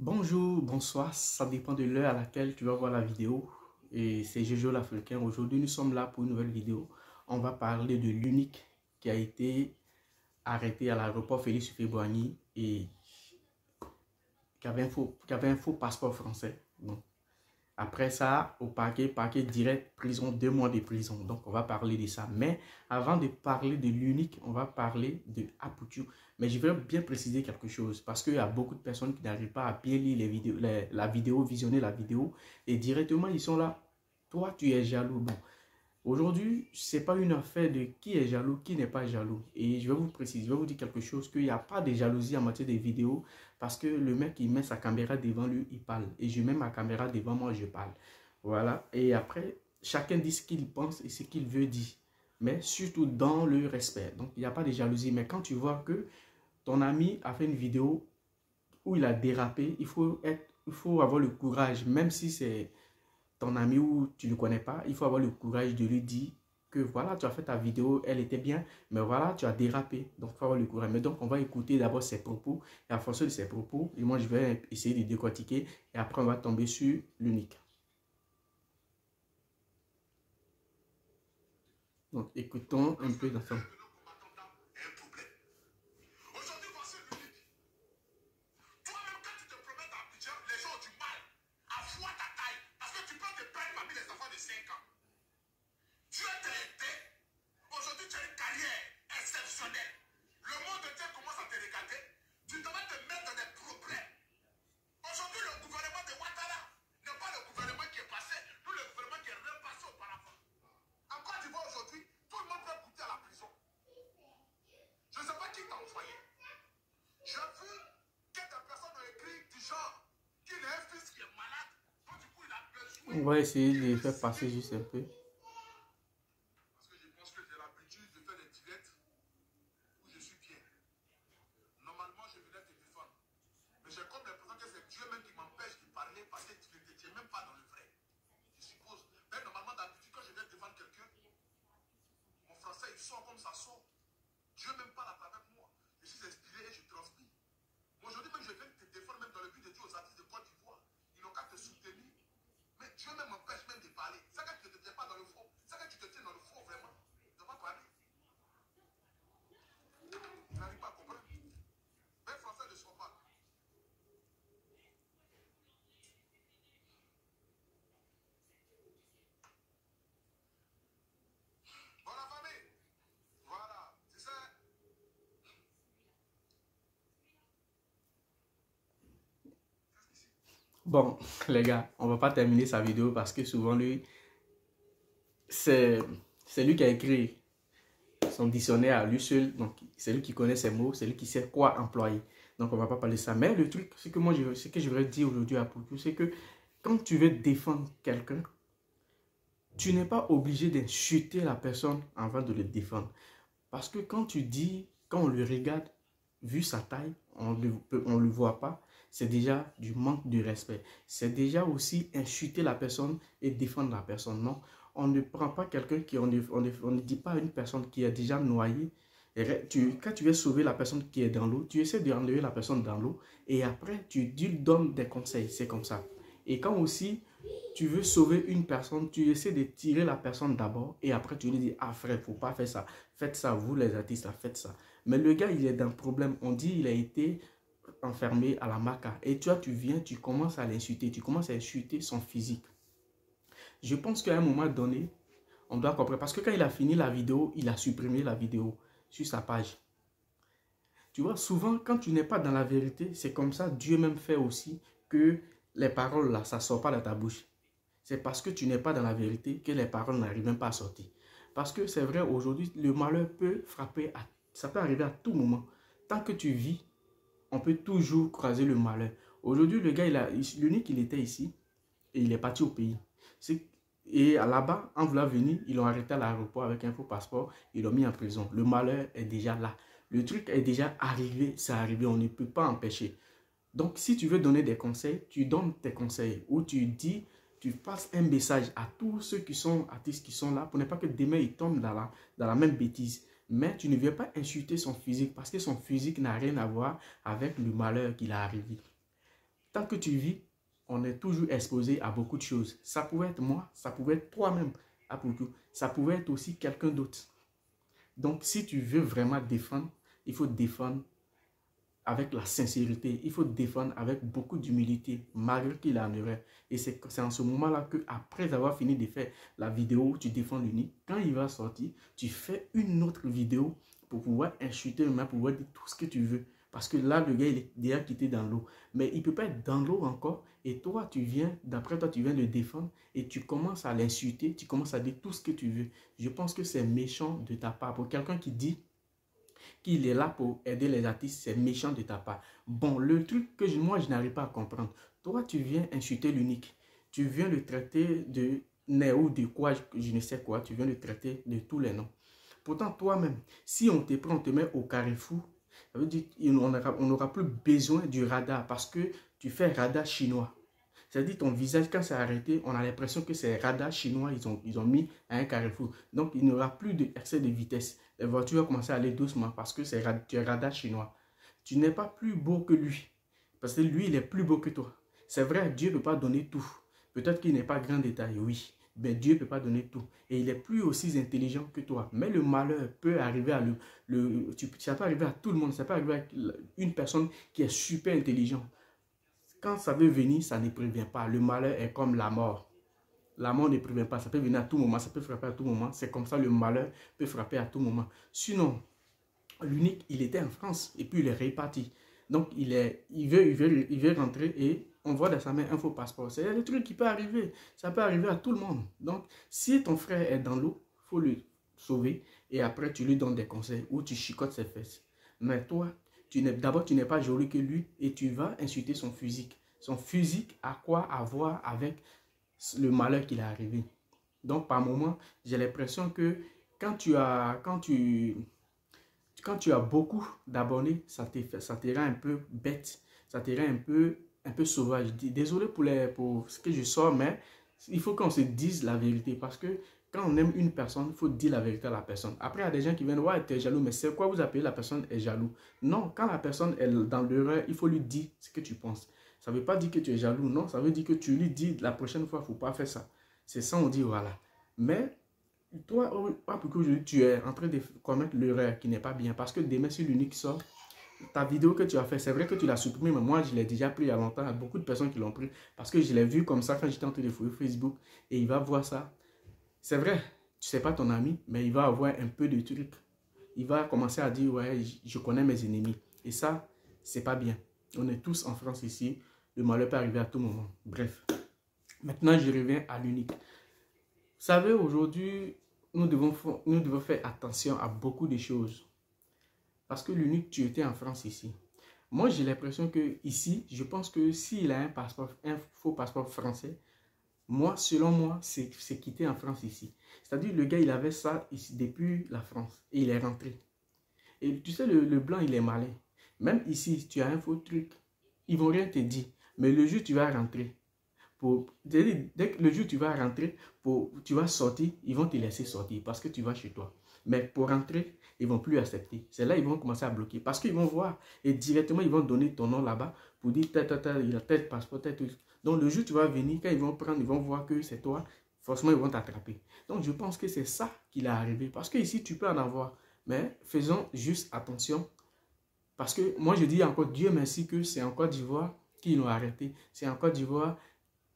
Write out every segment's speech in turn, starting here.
Bonjour, bonsoir, ça dépend de l'heure à laquelle tu vas voir la vidéo. Et c'est Jojo l'Africain. Aujourd'hui, nous sommes là pour une nouvelle vidéo. On va parler de l'unique qui a été arrêté à l'aéroport Félix Houphouët-Boigny et qui avait un faux passeport français. Donc, après ça, au parquet direct, prison, 2 mois de prison. Donc, on va parler de ça. Mais avant de parler de l'unique, on va parler de Aputu. Mais je vais bien préciser quelque chose parce qu'il y a beaucoup de personnes qui n'arrivent pas à bien lire les vidéos, la vidéo, visionner la vidéo et directement ils sont là. Toi, tu es jaloux. Bon, aujourd'hui, ce n'est pas une affaire de qui est jaloux, qui n'est pas jaloux. Et je vais vous préciser, je vais vous dire quelque chose, qu'il n'y a pas de jalousie en matière de vidéos parce que le mec, il met sa caméra devant lui, il parle. Et je mets ma caméra devant moi, je parle. Voilà. Et après, chacun dit ce qu'il pense et ce qu'il veut dire. Mais surtout dans le respect. Donc, il n'y a pas de jalousie. Mais quand tu vois que ton ami a fait une vidéo où il a dérapé, il faut avoir le courage, même si c'est ton ami ou tu ne le connais pas, il faut avoir le courage de lui dire que voilà, tu as fait ta vidéo, elle était bien, mais voilà, tu as dérapé. Donc, il faut avoir le courage. Mais donc, on va écouter d'abord ses propos, et à force de ses propos, et moi, je vais essayer de décortiquer, et après, on va tomber sur l'unique. Donc, écoutons un peu d'ensemble. On va essayer de faire passer juste un peu. Parce que je pense que j'ai l'habitude de faire des directs où je suis bien. Normalement, je venais te défendre. Mais j'ai comme l'impression que c'est Dieu même qui m'empêche de parler parce que tu n'es même pas dans le vrai. Je suppose. Mais normalement, d'habitude, quand je viens défendre quelqu'un, mon français, il sort comme ça sort. Dieu même parle à travers moi. Je suis inspiré et je transmets. Aujourd'hui, même, je viens te défendre même dans le but de dire aux artistes de Côte d'Ivoire. Ils n'ont qu'à te soutenir. Mais Dieu même m'empêche même de parler. C'est que tu ne te tiens pas dans le faux. C'est que tu te tiens dans le faux vraiment. Tu ne vas pas parler. Tu n'arrives pas à comprendre. Même français ne sort pas. Bon, la famille. Voilà. Tu sais. Bon, les gars, on va pas terminer sa vidéo parce que souvent, lui, c'est lui qui a écrit son dictionnaire à lui seul. Donc, c'est lui qui connaît ses mots, c'est lui qui sait quoi employer. Donc, on va pas parler de ça. Mais le truc, c'est que moi, ce que je voudrais dire aujourd'hui à Poutou, c'est que quand tu veux défendre quelqu'un, tu n'es pas obligé d'insulter la personne avant de le défendre. Parce que quand tu dis, quand on le regarde, vu sa taille, on ne le voit pas, c'est déjà du manque de respect. C'est déjà aussi insulter la personne et défendre la personne. Non, on ne prend pas quelqu'un qui, on ne dit pas à une personne qui est déjà noyée. Quand tu veux sauver la personne qui est dans l'eau, tu essaies d'enlever la personne dans l'eau et après, tu lui donnes des conseils. C'est comme ça. Et quand aussi, tu veux sauver une personne, tu essaies de tirer la personne d'abord et après tu lui dis, ah frère, faut pas faire ça. Faites ça, vous les artistes, faites ça. Mais le gars, il est dans le problème. On dit il a été enfermé à la maca. Et toi, tu viens, tu commences à l'insulter. Tu commences à insulter son physique. Je pense qu'à un moment donné, on doit comprendre. Parce que quand il a fini la vidéo, il a supprimé la vidéo sur sa page. Tu vois, souvent, quand tu n'es pas dans la vérité, c'est comme ça, Dieu même fait aussi que les paroles là, ça ne sort pas de ta bouche. C'est parce que tu n'es pas dans la vérité que les paroles n'arrivent même pas à sortir. Parce que c'est vrai, aujourd'hui, le malheur peut frapper, ça peut arriver à tout moment. Tant que tu vis, on peut toujours croiser le malheur. Aujourd'hui, le gars, l'unique, il était ici et il est parti au pays. Et là-bas, en voulant venir, ils l'ont arrêté à l'aéroport avec un faux passeport, ils l'ont mis en prison. Le malheur est déjà là. Le truc est déjà arrivé, c'est arrivé, on ne peut pas empêcher. Donc, si tu veux donner des conseils, tu donnes tes conseils ou tu dis, tu passes un message à tous ceux qui sont artistes qui sont là pour ne pas que demain ils tombent dans la même bêtise. Mais tu ne viens pas insulter son physique parce que son physique n'a rien à voir avec le malheur qu'il a arrivé. tant que tu vis, on est toujours exposé à beaucoup de choses. Ça pouvait être moi, ça pouvait être toi-même, à beaucoup. Ça pouvait être aussi quelqu'un d'autre. Donc, si tu veux vraiment défendre, il faut défendre avec la sincérité. Il faut défendre avec beaucoup d'humilité, malgré qu'il en aurait. Et c'est en ce moment-là que, après avoir fini de faire la vidéo où tu défends l'unique, quand il va sortir, tu fais une autre vidéo pour pouvoir insulter, pour pouvoir dire tout ce que tu veux. Parce que là, le gars, il est déjà quitté dans l'eau. Mais il ne peut pas être dans l'eau encore. Et toi, tu viens, d'après toi, tu viens le défendre et tu commences à l'insulter, tu commences à dire tout ce que tu veux. Je pense que c'est méchant de ta part. Pour quelqu'un qui dit qu'il est là pour aider les artistes, c'est méchant de ta part. Bon, le truc que moi, je n'arrive pas à comprendre. Toi, tu viens insulter l'unique. Tu viens le traiter de néo, de quoi, je ne sais quoi. Tu viens le traiter de tous les noms. Pourtant, toi-même, si on te prend, on te met au carrefour, ça veut dire qu'on n'aura plus besoin du radar parce que tu fais radar chinois. C'est-à-dire ton visage, quand c'est arrêté, on a l'impression que c'est radar chinois, ils ont mis à un carrefour. Donc, il n'y aura plus d'excès de vitesse. Les voitures vont commencer à aller doucement parce que tu es radar chinois. Tu n'es pas plus beau que lui. Parce que lui, il est plus beau que toi. C'est vrai, Dieu ne peut pas donner tout. Peut-être qu'il n'est pas grand détail, oui. Mais Dieu ne peut pas donner tout. Et il est plus aussi intelligent que toi. Mais le malheur peut arriver à ça peut arriver à tout le monde. Ça peut arriver à une personne qui est super intelligente. Quand ça veut venir, ça ne prévient pas. Le malheur est comme la mort. La mort ne prévient pas. Ça peut venir à tout moment. Ça peut frapper à tout moment. C'est comme ça, le malheur peut frapper à tout moment. Sinon, l'unique, il était en France et puis il est reparti. Donc, il veut rentrer et on voit dans sa main un faux passeport. C'est le truc qui peut arriver. Ça peut arriver à tout le monde. Donc, si ton frère est dans l'eau, il faut le sauver et après, tu lui donnes des conseils ou tu chicotes ses fesses. Mais toi, d'abord, tu n'es pas joli que lui et tu vas insulter son physique. Son physique a quoi à voir avec le malheur qu'il est arrivé. Donc, par moment, j'ai l'impression que quand tu as beaucoup d'abonnés, ça te rend un peu bête, ça te rend un peu sauvage. Désolé pour ce que je sors, mais il faut qu'on se dise la vérité parce que quand on aime une personne, il faut dire la vérité à la personne. Après, il y a des gens qui viennent, ouais, tu es jaloux, mais c'est quoi vous appelez la personne est jaloux? Non, quand la personne est dans l'erreur, il faut lui dire ce que tu penses. Ça ne veut pas dire que tu es jaloux, non, ça veut dire que tu lui dis la prochaine fois, il ne faut pas faire ça. C'est ça, on dit, voilà. Mais toi, pourquoi aujourd'hui tu es en train de commettre l'erreur qui n'est pas bien. Parce que demain, si l'unique sort, ta vidéo que tu as fait, c'est vrai que tu l'as supprimée, mais moi, je l'ai déjà pris il y a longtemps. Il y a beaucoup de personnes qui l'ont pris. Parce que je l'ai vu comme ça quand j'étais en train de fouiller Facebook. Et il va voir ça. C'est vrai, tu ne sais pas ton ami, mais il va avoir un peu de trucs. Il va commencer à dire, ouais, je connais mes ennemis. Et ça, c'est pas bien. On est tous en France ici. Le malheur peut arriver à tout moment. Bref. Maintenant, je reviens à l'unique. Vous savez, aujourd'hui, nous devons faire attention à beaucoup de choses. Parce que l'unique, tu étais en France ici. Moi, j'ai l'impression que ici, je pense que s'il a un faux passeport français, moi, selon moi, c'est quitté en France ici. C'est-à-dire, le gars, il avait ça ici depuis la France et il est rentré. Et tu sais, le blanc, il est malin. Même ici, tu as un faux truc, ils vont rien te dire. Mais le jour où tu vas rentrer, dès que le jour où tu vas rentrer, tu vas sortir, ils vont te laisser sortir parce que tu vas chez toi. Mais pour rentrer, ils ne vont plus accepter. C'est là qu'ils vont commencer à bloquer parce qu'ils vont voir et directement, ils vont donner ton nom là-bas pour dire, il a tel passeport, tel truc. Donc, le jour où tu vas venir, quand ils vont prendre, ils vont voir que c'est toi, forcément, ils vont t'attraper. Donc, je pense que c'est ça qui est arrivé. Parce que ici, tu peux en avoir. Mais faisons juste attention. Parce que moi, je dis encore, Dieu merci que c'est en Côte d'Ivoire qu'ils l'ont arrêté. C'est en Côte d'Ivoire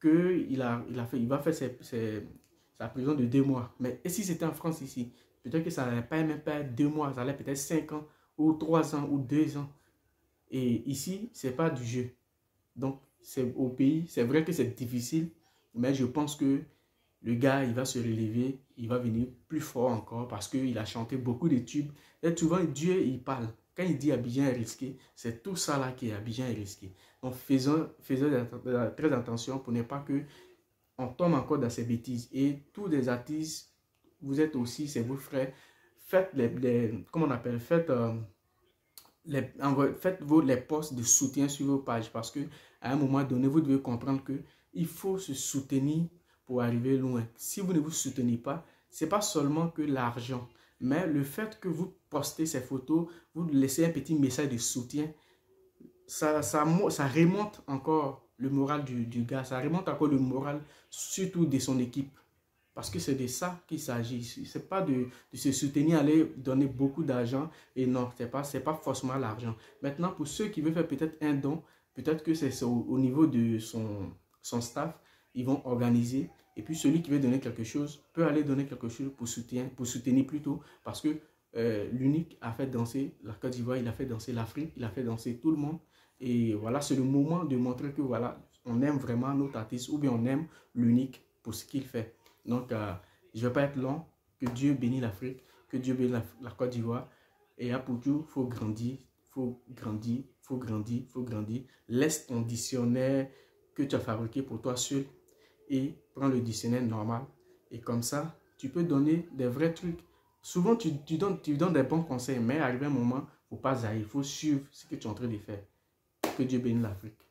qu'il va faire sa prison de 2 mois. Mais et si c'était en France ici, peut-être que ça n'allait pas même pas 2 mois, ça allait peut-être 5 ans, ou 3 ans, ou 2 ans. Et ici, ce n'est pas du jeu. Donc, c'est au pays, c'est vrai que c'est difficile, mais je pense que le gars, il va se relever, il va venir plus fort encore parce qu'il a chanté beaucoup de tubes. Et souvent, Dieu, il parle. Quand il dit Abidjan est risqué, c'est tout ça là qui est Abidjan est risqué. Donc, faisons très attention pour ne pas que on tombe encore dans ces bêtises. Et tous les artistes, vous êtes aussi, c'est vos frères, faites comment on appelle, faites les posts de soutien sur vos pages parce que à un moment donné, vous devez comprendre que il faut se soutenir pour arriver loin. Si vous ne vous soutenez pas, ce n'est pas seulement que l'argent, mais le fait que vous postez ces photos, vous laissez un petit message de soutien, ça remonte encore le moral du gars, ça remonte encore le moral, surtout de son équipe. Parce que c'est de ça qu'il s'agit. Ce n'est pas de se soutenir, aller donner beaucoup d'argent. Et non, ce n'est pas forcément l'argent. Maintenant, pour ceux qui veulent faire peut-être un don, peut-être que c'est au niveau de son staff, ils vont organiser. Et puis celui qui veut donner quelque chose peut aller donner quelque chose pour soutenir plutôt. Parce que l'unique a fait danser la Côte d'Ivoire, il a fait danser l'Afrique, il a fait danser tout le monde. Et voilà, c'est le moment de montrer que voilà, on aime vraiment notre artiste ou bien on aime l'unique pour ce qu'il fait. Donc, je ne vais pas être long. Que Dieu bénisse l'Afrique, que Dieu bénisse la Côte d'Ivoire. Et à pour tout, il faut grandir, il faut grandir, il faut grandir, il faut grandir. Laisse ton dictionnaire que tu as fabriqué pour toi seul et prends le dictionnaire normal. Et comme ça, tu peux donner des vrais trucs. Souvent, tu donnes des bons conseils, mais arrivé un moment, il ne faut pas zaïr, il faut suivre ce que tu es en train de faire. Que Dieu bénisse l'Afrique.